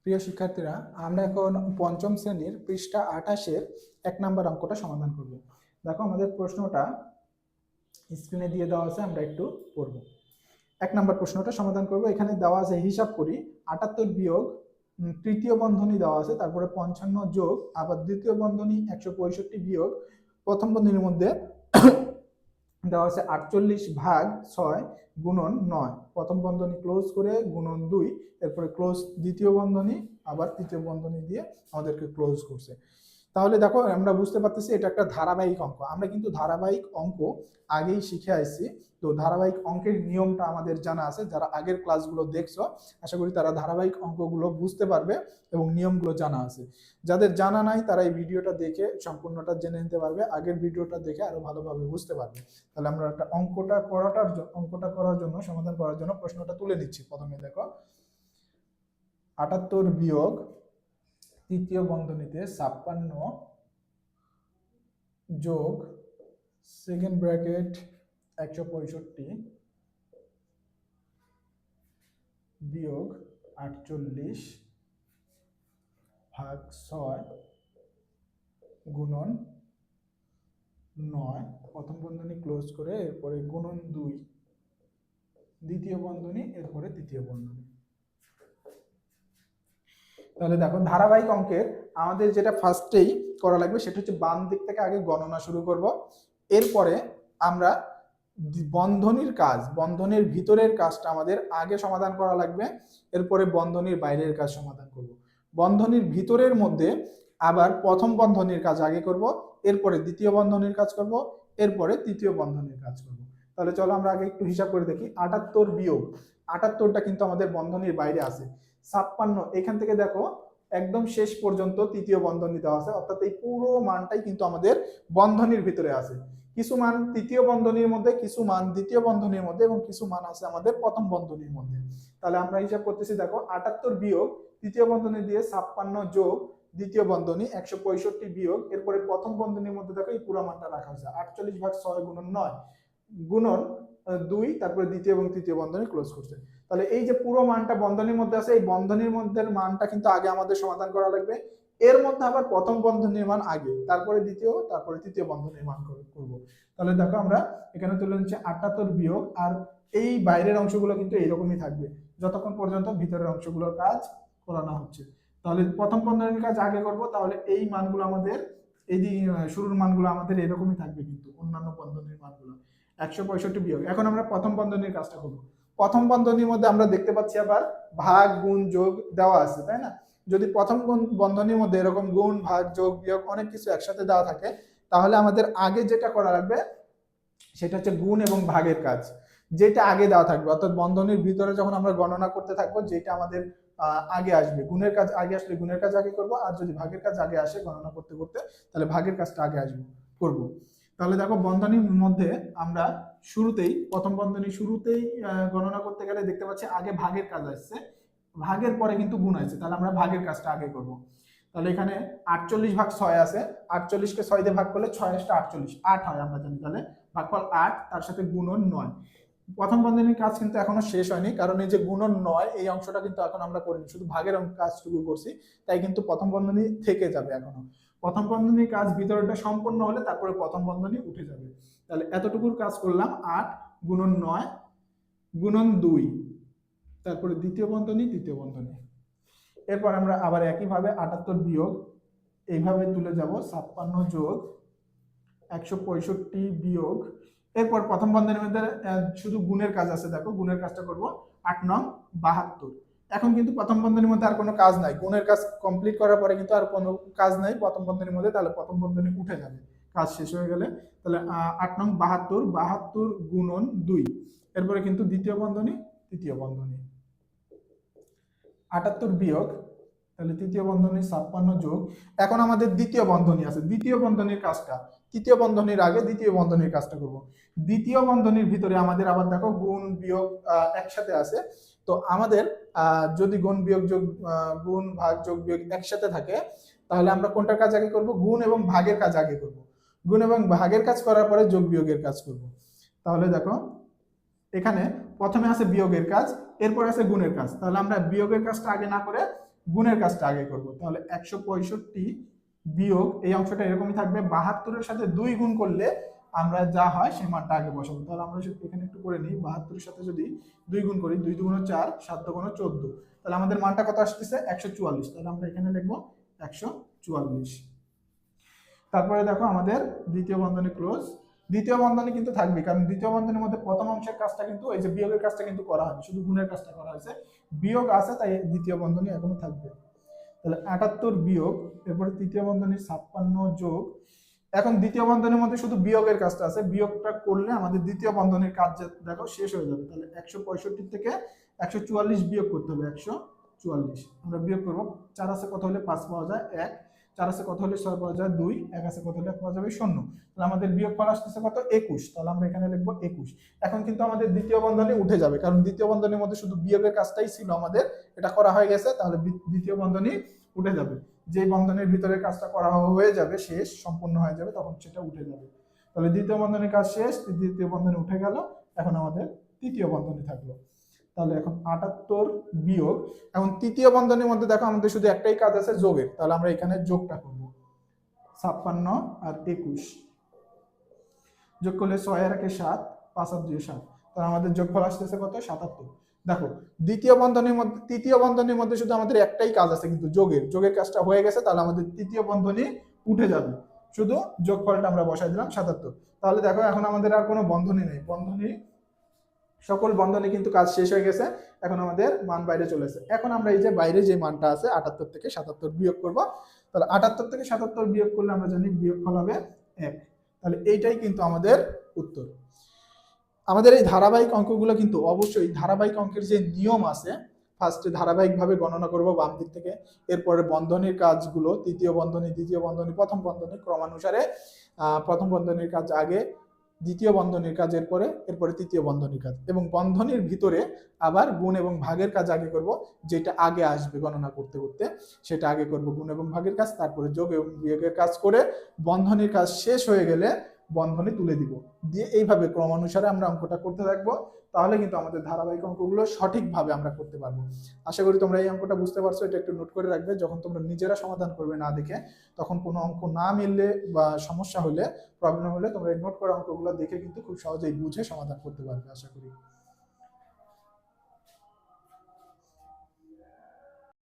প্রিয় শিক্ষার্থীরা, আমরা এখন পঞ্চম শ্রেণীর পৃষ্ঠা 28-এর 1 নম্বর অঙ্কটা সমাধান করব। দেখো, আমাদের প্রশ্নটা স্ক্রিনে দিয়ে দেওয়া আছে, আমরা একটু পড়ব। 1 নম্বর প্রশ্নটা সমাধান করব। এখানে দেওয়া আছে, হিসাব করি 78 বিয়োগ তৃতীয় বন্ধনী দেওয়া আছে, তারপরে 55 যোগ আবার দ্বিতীয় বন্ধনী 165 বিয়োগ প্রথম বন্ধনীর মধ্যে দেওয়া আছে 48 ভাগ 6 গুণন 9, প্রথম বন্ধনী ক্লোজ করে গুণন 2, এরপরে ক্লোজ দ্বিতীয় বন্ধনী, আবার তৃতীয় বন্ধনী দিয়ে আমাদেরকে ক্লোজ করছে। তাহলে দেখো, আমরা বুঝতে পারতেছি এটা একটা ধারাবাহিক অঙ্ক। আমরা কিন্তু ধারাবাহিক অঙ্ক আগেই শিখে আসছি, তো ধারাবাহিক অঙ্কের নিয়মটা আমাদের জানা আছে। যারা আগের ক্লাসগুলো দেখছো, আশা করি তারা ধারাবাহিক অঙ্কগুলো বুঝতে পারবে এবং নিয়মগুলো জানা আছে। যাদের জানা নাই তারা এই ভিডিওটা দেখে সম্পূর্ণটা জেনে নিতে পারবে, আগের ভিডিওটা দেখে আরো ভালোভাবে বুঝতে পারবে। তাহলে আমরা একটা অঙ্কটা করার জন্য, সমাধান করার জন্য প্রশ্নটা তুলে নিচ্ছি। প্রথমে দেখো, 78 বিয়োগ তৃতীয় বন্ধনীতে 56 যোগ সেকেন্ড ব্র্যাকেট 165 বিয়োগ 48 ভাগ 6 গুণন 9, প্রথম বন্ধনী ক্লোজ করে এরপরে গুণন 2, দ্বিতীয় বন্ধনী, এরপরে তৃতীয় বন্ধনী। তাহলে দেখো, ধারাবাহিক অঙ্কের আমাদের যেটা ফার্স্টেই করা লাগবে সেটা হচ্ছে বাম দিক থেকে আগে গণনা শুরু করব। এরপরে আমরা বন্ধনীর কাজ, বন্ধনীর ভিতরের কাজটা আমাদের আগে সমাধান করা লাগবে, এরপরে বন্ধনীর বাইরের কাজ সমাধান করব। বন্ধনীর ভিতরের মধ্যে আবার প্রথম বন্ধনীর কাজ আগে করব, এরপরে দ্বিতীয় বন্ধনীর কাজ করব, এরপরে তৃতীয় বন্ধনীর কাজ করব। তাহলে চলো আমরা আগে একটু হিসাব করে দেখি। 78 বিয়োগ 78টা কিন্তু আমাদের বন্ধনীর বাইরে আছে। 56 এখান থেকে দেখো একদম শেষ পর্যন্ত তৃতীয় বন্ধনী দেওয়া আছে, অর্থাৎ এই পুরো মানটাই কিন্তু আমাদের বন্ধনীর ভিতরে আছে। কিছু মান তৃতীয় বন্ধনীর মধ্যে, কিছু মান দ্বিতীয় বন্ধনীর মধ্যে, এবং কিছু মান আছে আমাদের প্রথম বন্ধনীর মধ্যে। তাহলে আমরা হিসাব করতেছি, দেখো 78 বিয়োগ তৃতীয় বন্ধনী দিয়ে 56 যোগ দ্বিতীয় বন্ধনী 165 বিয়োগ, এরপরে প্রথম বন্ধনীর মধ্যে দেখো এই পুরো মানটা রাখা হয়েছে 48 ভাগ 6 গুণন 9 গুণন 2, তারপরে দ্বিতীয় এবং তৃতীয় বন্ধনী ক্লোজ করছে। তাহলে এই যে পুরো মানটা বন্ধনীর মধ্যে আছে, এই বন্ধনীর মধ্যে মানটা কিন্তু আগে আমাদের সমাধান করা লাগবে। এর মধ্যে আবার প্রথম বন্ধনীর মান আগে, তারপরে দ্বিতীয়, তারপরে তৃতীয় বন্ধনীর মান করব। তাহলে দেখো, আমরা এখানে তুলে নিচ্ছি 78 বিয়োগ, আর এই বাইরের অংশগুলো কিন্তু এইরকমই থাকবে যতক্ষণ পর্যন্ত ভিতরের অংশগুলোর কাজ করানো হচ্ছে। তাহলে প্রথম বন্ধনীর কাজ আগে করব, তাহলে এই মানগুলো আমাদের, এই যে শুরুর মানগুলো আমাদের এরকমই থাকবে, কিন্তু অন্যান্য বন্ধনীর মানগুলো 165 বিয়োগ। এখন আমরা প্রথম বন্ধনীর কাজটা করবো। প্রথম বন্ধনীর মধ্যে আমরা দেখতে পাচ্ছি আবার ভাগ গুণ যোগ দেওয়া আছে, তাই না? যদি প্রথম বন্ধনীর মধ্যে এরকম গুণ ভাগ যোগ বিয়োগ অনেক কিছু একসাথে দেওয়া থাকে, তাহলে আমাদের আগে যেটা করা লাগবে সেটা হচ্ছে গুণ এবং ভাগের কাজ, যেটা আগে দেওয়া থাকবে। অর্থাৎ বন্ধনীর ভিতরে যখন আমরা গণনা করতে থাকবো, যেটা আমাদের আগে আসবে, গুণের কাজ আগে আসলে গুণের কাজ আগে করব, আর যদি ভাগের কাজ আগে আসে গণনা করতে করতে, তাহলে ভাগের কাজটা আগে আসবে করব। তাহলে দেখো, বন্ধনীর মধ্যে আমরা শুরুতেই, প্রথম বন্ধনী শুরুতেই গণনা করতে গেলে দেখতে পাচ্ছি আগে ভাগের কাজ আসছে, ভাগের পরে কিন্তু গুণ আছে। তাহলে আমরা ভাগের কাজটা আগে করব। তাহলে এখানে 48 ভাগ 6 আছে, 48কে 6 দিয়ে ভাগ করলে 6 × 48 8 হয়, আমরা জানি। তাহলে ভাগফল 8, তার সাথে গুণন 9। প্রথম বন্ধনীর কাজ কিন্তু এখনো শেষ হয়নি, কারণ এই যে গুণন 9 এই অংশটা কিন্তু এখন আমরা করিনি, শুধু ভাগের কাজটুকু করছি, তাই কিন্তু প্রথম বন্ধনী থেকে যাবে এখনো। প্রথম বন্ধনীর কাজ ভিতরটা সম্পূর্ণ হলে তারপরে প্রথম বন্ধনী উঠে যাবে। তাহলে এতটুকুর কাজ করলাম, 8 গুণন 9 গুণন 2, তারপরে দ্বিতীয় বন্ধনী, তৃতীয় বন্ধনী। এরপর আমরা আবার একইভাবে 78 বিয়োগ এইভাবে তুলে যাব, 56 যোগ 165 বিয়োগ, এরপর প্রথম বন্ধনীর মধ্যে শুধু গুণের কাজ আছে। দেখো, গুণের কাজটা করব, 8 9 72। এখন কিন্তু প্রথম বন্ধনীর মধ্যে আর কোনো কাজ নাই, গুণের কাজ কমপ্লিট করার পরে কিন্তু আর কোনো কাজ নাই প্রথম বন্ধনীর মধ্যে, তাহলে প্রথম বন্ধনী উঠে যাবে কাজ শেষ হয়ে গেলে। তাহলে 8 9 72, 72 গুণন 2, এরপরে কিন্তু দ্বিতীয় বন্ধনী, তৃতীয় বন্ধনী। 78 বিয়োগ, তাহলে তৃতীয় বন্ধনী 56 যোগ, এখন আমাদের দ্বিতীয় বন্ধনী আছে, দ্বিতীয় বন্ধনীর কাজটা, তৃতীয় বন্ধনীর আগে দ্বিতীয় বন্ধনীর কাজটা করব। দ্বিতীয় বন্ধনীর ভিতরে আমাদের আবার দেখো গুণ বিয়োগ একসাথে আছে। তো আমাদের যদি গুণ বিয়োগ যোগ, গুণ ভাগ যোগ বিয়োগ একসাথে থাকে, তাহলে আমরা কোনটার কাজ আগে করব? গুণ এবং ভাগের কাজ আগে করব। গুণ এবং ভাগের কাজ করার পরে যোগ বিয়োগের কাজ করব। তাহলে দেখো, এখানে প্রথমে আছে বিয়োগের কাজ, এরপর আছে গুণের কাজ। তাহলে আমরা বিয়োগের কাজটা আগে না করে গুণের কাজটা আগে করব। তাহলে 165 বিয়োগ এই অংশটা এরকমই থাকবে, 72-এর সাথে 2 গুণ করলে আমরা যা হয় সেই মানটা আগে বসাবো। তাহলে আমরা এখানে একটু করে নিই, 72-এর সাথে যদি 2 গুণ করি, 2 দুগুণ 4, 7 দুগুণ 14, তাহলে আমাদের মানটা কত আসতেছে 144। তাহলে আমরা এখানে লিখবো 144। তারপরে দেখো আমাদের দ্বিতীয় বন্ধনী ক্লোজ। দ্বিতীয় বন্ধনী কিন্তু থাকবে, কারণ দ্বিতীয় বন্ধনীর মধ্যে প্রথম অংশের কাজটা কিন্তু এই যে বিয়োগের কাজটা কিন্তু করা হয়নি, শুধু গুণের কাজটা করা হয়েছে। বিয়োগ আছে তাই দ্বিতীয় বন্ধনী এখনো থাকবে। তাহলে 78 বিয়োগ, এরপরে তৃতীয় বন্ধনী 56 যোগ, এখন দ্বিতীয় বন্ধনীর মধ্যে শুধু বিয়োগের কাজটা আছে, বিয়োগটা করলে আমাদের দ্বিতীয় বন্ধনীর কাজ দেখো শেষ হয়ে যাবে। তাহলে 165 থেকে 144 বিয়োগ করতে হবে, 144 আমরা বিয়োগ করবো। 4 আছে কত হলে 5 পাওয়া যায় 1, 4 আছে কত হলে 6 পাওয়া যায় 2, 1 আছে কত হলে পাওয়া যাবে 0। তাহলে আমাদের বিয়োগফল আসতেছে কত 21। তাহলে আমরা এখানে লিখবো 21। এখন কিন্তু আমাদের দ্বিতীয় বন্ধনী উঠে যাবে, কারণ দ্বিতীয় বন্ধনীর মধ্যে শুধু বিয়োগের কাজটাই ছিল আমাদের, এটা করা হয়ে গেছে। তাহলে দ্বিতীয় বন্ধনী উঠে যাবে, যে বন্ধনের ভিতরে কাজটা করা হয়ে যাবে, শেষ সম্পূর্ণ হয়ে যাবে, তখন সেটা উঠে যাবে। তাহলে দ্বিতীয় বন্ধনীর কাজ শেষ, দ্বিতীয় বন্ধনী উঠে গেল, এখন আমাদের তৃতীয় বন্ধনী থাকলো। তাহলে এখন 78 বিয়োগ, এখন তৃতীয় বন্ধনীর মধ্যে দেখো আমাদের শুধু একটাই কাজ আছে যোগের, তাহলে আমরা এখানে যোগটা করব। 56 আর 21 যোগ করলে 6 আর 1 7, 5 আর 2 7, তাহলে আমাদের যোগফল আসতেছে কত 77। দেখো দ্বিতীয় বন্ধনীর মধ্যে তৃতীয় বন্ধনীর মধ্যে শুধু আমাদের একটাই কাজ আছে কিন্তু যোগের কাজটা হয়ে গেছে, তাহলে আমাদের তৃতীয় বন্ধনী উঠে যাবে, শুধু যোগফলটা আমরা বসাই দিলাম 77। তাহলে দেখো এখন আমাদের আর কোনো বন্ধনী নেই, সকল বন্ধনী কিন্তু কাজ শেষ হয়ে গেছে, এখন আমাদের মান বাইরে চলে এসেছে। এখন আমরা এই যে বাইরে যে মানটা আছে 78 থেকে 77 বিয়োগ করব। তাহলে 78 থেকে 77 বিয়োগ করলে আমরা জানি বিয়োগফল হবে 1। তাহলে এইটাই কিন্তু আমাদের উত্তর। আমাদের এই ধারাবাহিক অঙ্কগুলো কিন্তু অবশ্যই ধারাবাহিক অঙ্কের যে নিয়ম আছে, ফার্স্টে ধারাবাহিকভাবে গণনা করব বাম দিক থেকে, এরপরে বন্ধনীর কাজগুলো তৃতীয় বন্ধনী, দ্বিতীয় বন্ধনী, প্রথম বন্ধনী ক্রমানুসারে, প্রথম বন্ধনীর কাজ আগে, দ্বিতীয় বন্ধনীর কাজ এরপরে তৃতীয় বন্ধনীর কাজ, এবং বন্ধনীর ভিতরে আবার গুণ এবং ভাগের কাজ আগে করব, যেটা আগে আসবে গণনা করতে করতে সেটা আগে করব গুণ এবং ভাগের কাজ, তারপরে যোগ এবং বিয়োগের কাজ করে বন্ধনীর কাজ শেষ হয়ে গেলে বন্ধনী তুলে দিব, দিয়ে এইভাবে ক্রমানুসারে আমরা অঙ্কটা করতে থাকবো। তাহলে কিন্তু আমাদের ধারাবাহিক অঙ্কগুলো সঠিকভাবে আমরা করতে পারবো। আশা করি তোমরা এই অঙ্কটা বুঝতে পারছো, এটা একটু নোট করে রাখবে, যখন তোমরা নিজেরা সমাধান করবে না দেখে, তখন কোনো অঙ্ক না মিললে বা সমস্যা হলে, প্রবলেম হলে তোমরা এই নোট করা অঙ্কগুলো দেখে কিন্তু খুব সহজেই বুঝে সমাধান করতে পারবে আশা করি।